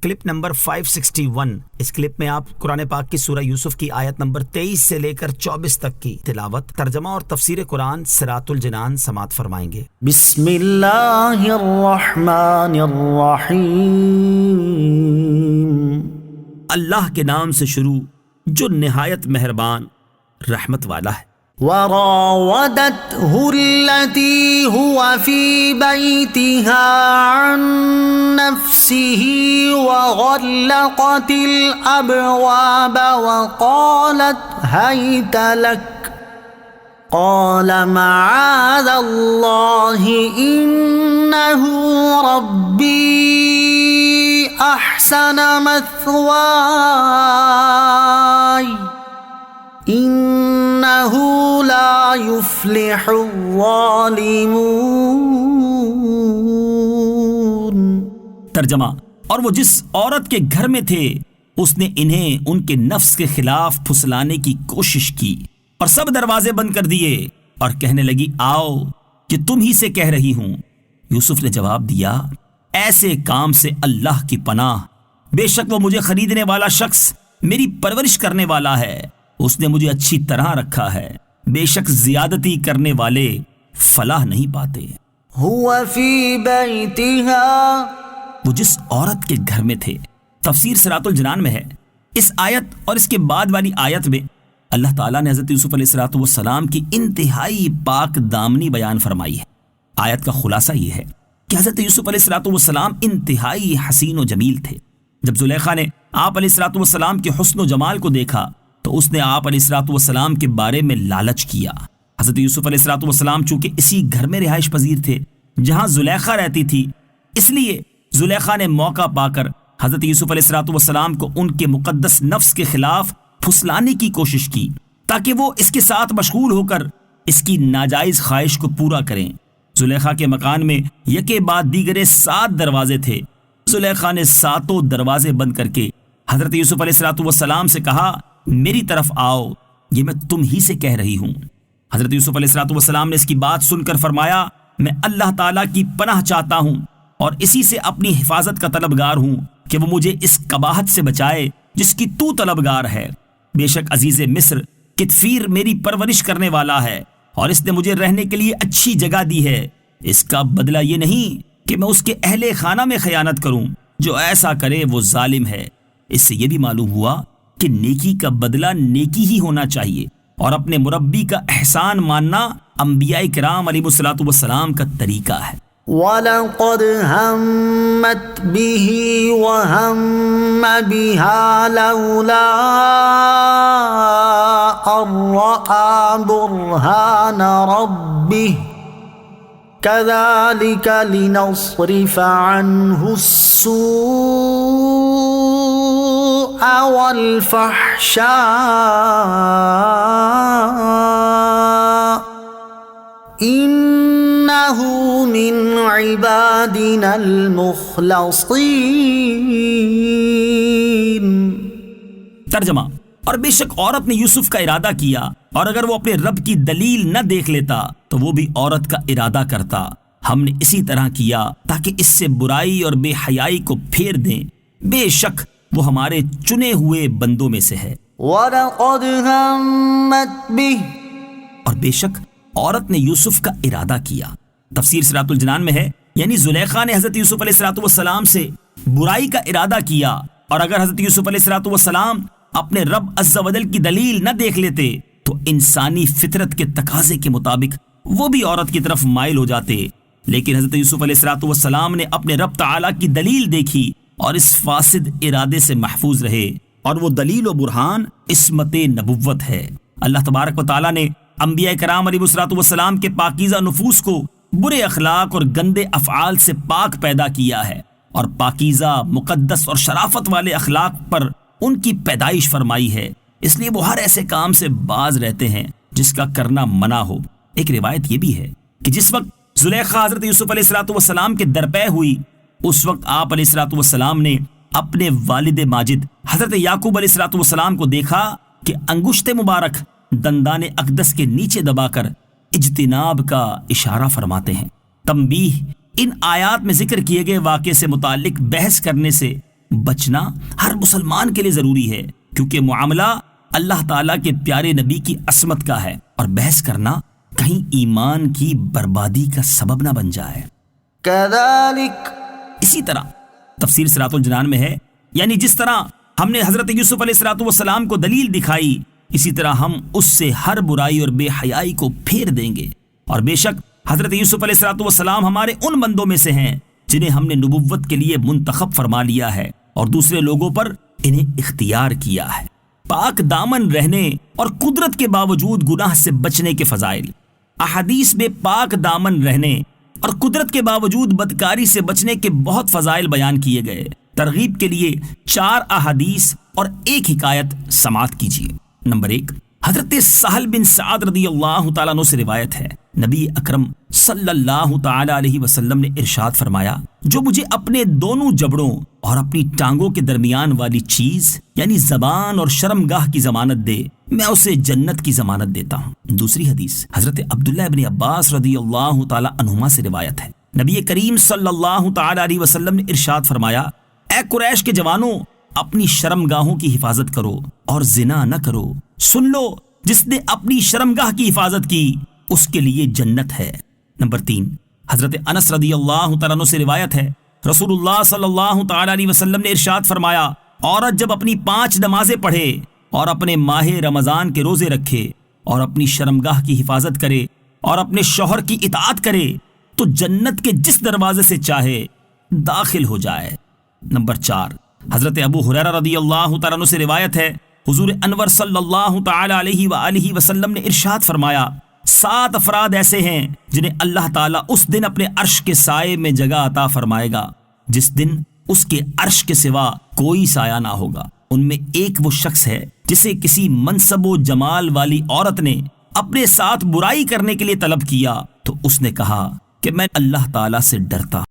Clip number 561۔ اس clip میں آپ قرآن پاک کی سورہ یوسف کی آیت نمبر 23 سے لے کر 24 تک کی تلاوت، ترجمہ اور تفسیر قرآن صراط الجنان سماعت فرمائیں گے۔ بسم اللہ الرحمن الرحیم۔ اللہ کے نام سے شروع جو نہایت مہربان رحمت والا ہے۔ وراودته التي هو في بيتها عن نفسه وغلقت الأبواب وقالت هيت لك قال معاذ الله إنه ربي أحسن مثواي إنه لا يفلح الظالمون۔ ترجمہ، اور وہ جس عورت کے گھر میں تھے اس نے انہیں ان کے نفس کے خلاف پھسلانے کی کوشش کی اور سب دروازے بند کر دیے اور کہنے لگی آؤ کہ تم ہی سے کہہ رہی ہوں۔ یوسف نے جواب دیا ایسے کام سے اللہ کی پناہ، بے شک وہ مجھے خریدنے والا شخص میری پرورش کرنے والا ہے، اس نے مجھے اچھی طرح رکھا ہے، بے شک زیادتی کرنے والے فلاح نہیں پاتے۔ هو في بيتها، وہ جس عورت کے گھر میں تھے، تفسیر صراط الجنان میں ہے۔ اس آیت اور اس کے بعد والی آیت میں اللہ تعالیٰ نے حضرت یوسف علیہ السلام کی انتہائی پاک دامنی بیان فرمائی ہے۔ آیت کا خلاصہ یہ ہے کہ حضرت یوسف علیہ السلام انتہائی حسین و جمیل تھے۔ جب زلیخا نے آپ علیہ السلام کے حسن و جمال کو دیکھا تو اس نے آپ علیہ السلام کے بارے میں لالچ کیا۔ حضرت یوسف علیہ السلام چونکہ اسی گھر میں رہائش پذیر تھے جہاں زلیخا رہتی تھی، اس لیے زلیخا نے موقع پا کر حضرت یوسف علیہ السلام کو ان کے مقدس نفس کے خلاف پھسلانے کی کوشش کی تاکہ وہ اس کے ساتھ مشغول ہو کر اس کی ناجائز خواہش کو پورا کریں۔ زلیخا کے مکان میں یکے بعد دیگرے 7 دروازے تھے۔ زلیخا نے 7 دروازے بند کر کے حضرت یوسف علیہ السلام سے کہا میری طرف آؤ، یہ میں تم ہی سے کہہ رہی ہوں۔ حضرت یوسف علیہ السلام نے اس کی بات سن کر فرمایا میں اللہ تعالیٰ کی پناہ چاہتا ہوں اور اسی سے اپنی حفاظت کا طلبگار ہوں کہ وہ مجھے اس قباحت سے بچائے جس کی تو طلبگار ہے۔ بے شک عزیز مصر کتفیر میری پرورش کرنے والا ہے اور اس نے مجھے رہنے کے لیے اچھی جگہ دی ہے، اس کا بدلہ یہ نہیں کہ میں اس کے اہل خانہ میں خیانت کروں، جو ایسا کرے وہ ظالم ہے۔ اس سے یہ بھی معلوم ہوا کہ نیکی کا بدلہ نیکی ہی ہونا چاہیے اور اپنے مربی کا احسان ماننا انبیاء کرام علیہ السلام کا طریقہ ہے۔ وَلَقَدْ هَمَّتْ بِهِ وَهَمَّ بِهَا لَوْلَا أَن رَّأَىٰ بُرْهَانَ رَبِّهِ كَذَٰلِكَ لِنَصْرِفَ عَنْهُ السُّوءَ وَالْفَحْشَاءَ إِنَّهُ مِنْ عِبَادِنَا الْمُخْلَصِينَ۔ ترجمہ، اور بے شک عورت نے یوسف کا ارادہ کیا اور اگر وہ اپنے رب کی دلیل نہ دیکھ لیتا تو وہ بھی عورت کا ارادہ کرتا، ہم نے اسی طرح کیا تاکہ اس سے برائی اور بے حیائی کو پھیر دیں، بے شک وہ ہمارے چنے ہوئے بندوں میں سے ہے۔ وَلَقَدْ هَمَّتْ بِهِ، اور بے شک عورت نے یوسف کا ارادہ کیا۔ تفسیر صراط الجنان میں ہے یعنی زلیخا نے حضرت یوسف علیہ السلام سے برائی کا ارادہ کیا اور اگر حضرت یوسف علیہ السلام اپنے رب عز و جل کی دلیل نہ دیکھ لیتے تو انسانی فطرت کے تقاضے کے مطابق وہ بھی عورت کی طرف مائل ہو جاتے، لیکن حضرت یوسف علیہ السلام نے اپنے رب تعالیٰ کی دلیل دیکھی اور اس فاسد ارادے سے محفوظ رہے، اور وہ دلیل و برہان عصمت نبوت ہے۔ اللہ تبارک و تعالیٰ نے انبیاء کرام علیہ السلام کے پاکیزہ نفوس کو برے اخلاق اور گندے افعال سے پاک پیدا کیا ہے اور پاکیزہ، مقدس اور شرافت والے اخلاق پر ان کی پیدائش فرمائی ہے، اس لیے وہ ہر ایسے کام سے باز رہتے ہیں جس کا کرنا منع ہو۔ ایک روایت یہ بھی ہے کہ جس وقت زلیخا حضرت یوسف علیہ السلام کے درپے ہوئی اس وقت آپ علیہ السلام نے اپنے والد ماجد حضرت یعقوب علیہ السلام کو دیکھا کہ انگشت مبارک دندان اقدس کے نیچے دبا کر اجتناب کا اشارہ فرماتے ہیں۔ تنبیہ، ان آیات میں ذکر کیے گئے واقعے سے متعلق بحث کرنے سے بچنا ہر مسلمان کے لیے ضروری ہے، کیونکہ معاملہ اللہ تعالیٰ کے پیارے نبی کی عصمت کا ہے، اور بحث کرنا کہیں ایمان کی بربادی کا سبب نہ بن جائے۔ كذلك اسی طرح تفسیر صراط الجنان میں ہے، یعنی جس طرح ہم نے حضرت یوسف علیہ السلام کو دلیل دکھائی، اسی طرح ہم اس سے ہر برائی اور بے حیائی کو پھیر دیں گے، اور بے شک حضرت یوسف علیہ السلام ہمارے ان بندوں میں سے ہیں جنہیں ہم نے نبوت کے لیے منتخب فرما لیا ہے اور دوسرے لوگوں پر انہیں اختیار کیا ہے۔ پاک دامن رہنے اور قدرت کے باوجود گناہ سے بچنے کے فضائل۔ احادیث میں پاک دامن رہنے اور قدرت کے باوجود بدکاری سے بچنے کے بہت فضائل بیان کیے گئے۔ ترغیب کے لیے 4 احادیث اور 1 حکایت سماعت کیجیے۔ نمبر 1، حضرت سہل بن سعد رضی اللہ تعالیٰ عنہ سے روایت ہے، نبی اکرم صلی اللہ تعالیٰ علیہ وسلم نے ارشاد فرمایا، جو مجھے اپنے دونوں جبڑوں اور اپنی ٹانگوں کے درمیان والی چیز یعنی زبان اور شرمگاہ کی ضمانت دے، میں اسے جنت کی ضمانت دیتا ہوں۔ دوسری حدیث حضرت عبداللہ ابن عباس رضی اللہ تعالیٰ عنہما سے روایت ہے، نبی کریم صلی اللہ تعالیٰ علیہ وسلم نے ارشاد فرمایا، اے قریش کے جوانوں، اپنی شرمگاہوں کی حفاظت کرو اور زنا نہ کرو۔ سن لو، جس نے اپنی شرمگاہ کی حفاظت کی اس کے لیے جنت ہے۔ نمبر 3، حضرت انس رضی اللہ تعالیٰ عنہ سے روایت ہے، رسول اللہ صلی اللہ تعالیٰ علیہ وسلم نے ارشاد فرمایا، عورت جب اپنی 5 نمازیں پڑھے اور اپنے ماہ رمضان کے روزے رکھے اور اپنی شرمگاہ کی حفاظت کرے اور اپنے شوہر کی اطاعت کرے تو جنت کے جس دروازے سے چاہے داخل ہو جائے۔ نمبر 4، حضرت ابو ہریرہ رضی اللہ تعالیٰ عنہ سے روایت ہے، حضور انور صلی اللہ تعالیٰ علیہ وآلہ وسلم نے ارشاد فرمایا، 7 افراد ایسے ہیں جنہیں اللہ تعالیٰ اس دن اپنے عرش کے سائے میں جگہ عطا فرمائے گا جس دن اس کے عرش کے سوا کوئی سایہ نہ ہوگا۔ ان میں ایک وہ شخص ہے جسے کسی منصب و جمال والی عورت نے اپنے ساتھ برائی کرنے کے لیے طلب کیا تو اس نے کہا کہ میں اللہ تعالیٰ سے ڈرتا ہوں